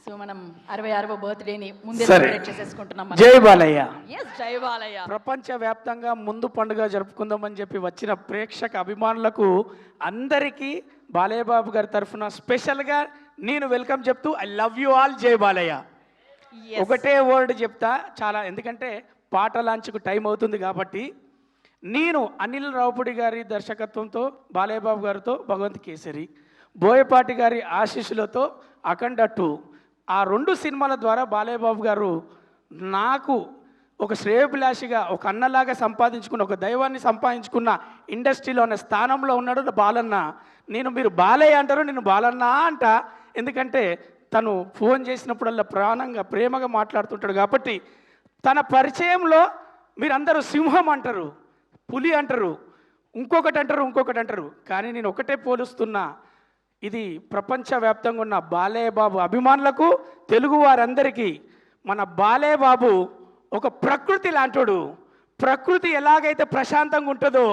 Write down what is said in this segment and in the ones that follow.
So మనం 66వ బర్త్డేని ముందే సరే. సెలబ్రేట్ చేసేసుకుంటున్నాం మనం. జై బాలయ్య. Yes, జై బాలయ్య. ప్రపంచవ్యాప్తంగా ముందు పండుగ జరుపుకుందామని చెప్పి వచ్చిన ప్రేక్షక అభిమానులకు అందరికీ బాలయ్య బాబు గారి తరఫున స్పెషల్గా నేను వెల్కమ్ చెప్తూ ఐ లవ్ యూ ఆల్ జై బాలయ్య. Yes. ఒకటే వర్డ్ చెప్తా చాలా, ఎందుకంటే పాట లాంచ్కు టైం అవుతుంది కాబట్టి. నేను అనిల్ రావుపూడి గారి దర్శకత్వంతో బాలయ్య బాబు గారితో భగవంత్ కేసరి, బోయపాటి గారి ఆశీస్సులతో అఖండ 2, ఆ 2 సినిమాల ద్వారా బాలయ్య బాబు గారు నాకు ఒక శ్రేయోభిలాషిగా, ఒక అన్నలాగా సంపాదించుకున్న, ఒక దైవాన్ని సంపాదించుకున్న ఇండస్ట్రీలో ఉన్న స్థానంలో ఉన్నాడు బాలన్న. మీరు బాలయ్య అంటారు, నేను బాలన్న అంట. ఎందుకంటే తను ఫోన్ చేసినప్పుడల్లా ప్రాణంగా ప్రేమగా మాట్లాడుతుంటాడు కాబట్టి. తన పరిచయంలో మీరందరూ సింహం అంటారు, పులి అంటారు, ఇంకొకటి అంటారు. కానీ నేను ఒకటే పోలుస్తున్నా, ఇది ప్రపంచవ్యాప్తంగా ఉన్న బాలయ్య బాబు అభిమానులకు, తెలుగు వారందరికీ మన బాలయ్య బాబు ఒక ప్రకృతి లాంటోడు. ప్రకృతి ఎలాగైతే ప్రశాంతంగా ఉంటుందో,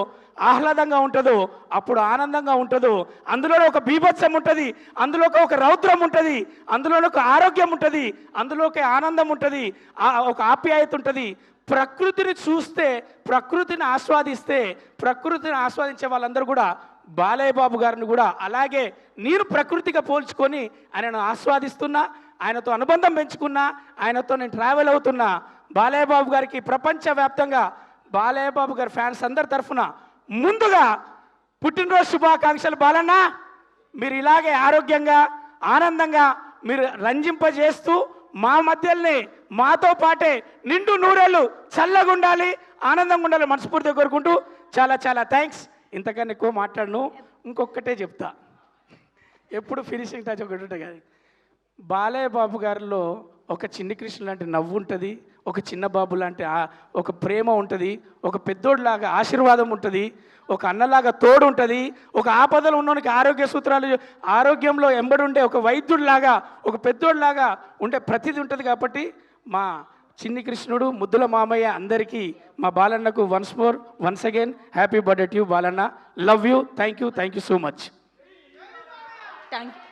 ఆహ్లాదంగా ఉంటుందో, అప్పుడు ఆనందంగా ఉంటుందో, అందులో ఒక బీభత్సం ఉంటుంది, అందులో ఒక రౌద్రం ఉంటుంది, అందులో ఒక ఆరోగ్యం ఉంటుంది, అందులోకి ఆనందం ఉంటుంది, ఒక ఆప్యాయత ఉంటుంది. ప్రకృతిని చూస్తే, ప్రకృతిని ఆస్వాదించే వాళ్ళందరూ కూడా బాలయ్య బాబు గారిని కూడా అలాగే నేను ప్రకృతిగా పోల్చుకొని ఆయనను ఆస్వాదిస్తున్నా, ఆయనతో అనుబంధం పెంచుకున్నా, ఆయనతో నేను ట్రావెల్ అవుతున్నా. బాలయ్య బాబు గారికి ప్రపంచవ్యాప్తంగా బాలయ్య బాబు గారి ఫ్యాన్స్ అందరి తరఫున ముందుగా పుట్టినరోజు శుభాకాంక్షలు బాలన్న. మీరు ఇలాగే ఆరోగ్యంగా, ఆనందంగా మీరు రంజింపజేస్తూ మా మధ్యలోనే మాతో పాటే నిండు నూరేళ్ళు చల్లగా ఉండాలి, ఆనందంగా ఉండాలి మనస్ఫూర్తిగా కోరుకుంటూ చాలా చాలా థ్యాంక్స్. ఇంతకన్నా ఎక్కువ మాట్లాడను. ఇంకొకటే చెప్తా, ఎప్పుడు ఫినిషింగ్ టచ్ ఒకటి ఉంటుంది కదా. బాలయ్య బాబు గారిలో ఒక చిన్ని కృష్ణ లాంటి నవ్వు ఉంటుంది, ఒక చిన్న బాబు లాంటి ఒక ప్రేమ ఉంటుంది, ఒక పెద్దోడిలాగా ఆశీర్వాదం ఉంటుంది, ఒక అన్నలాగా తోడు ఉంటుంది, ఒక ఆపదలు ఉన్నోనికి ఆరోగ్య సూత్రాలు, ఆరోగ్యంలో ఎంబడి ఉండే ఒక వైద్యుడిలాగా, ఒక పెద్దోడిలాగా ఉండే ప్రతిదీ ఉంటుంది. కాబట్టి మా చిన్ని కృష్ణుడు, ముద్దుల మామయ్య అందరికీ, మా బాలన్నకు once again happy birthday to you Balanna. Love you, thank you so much. Thank you.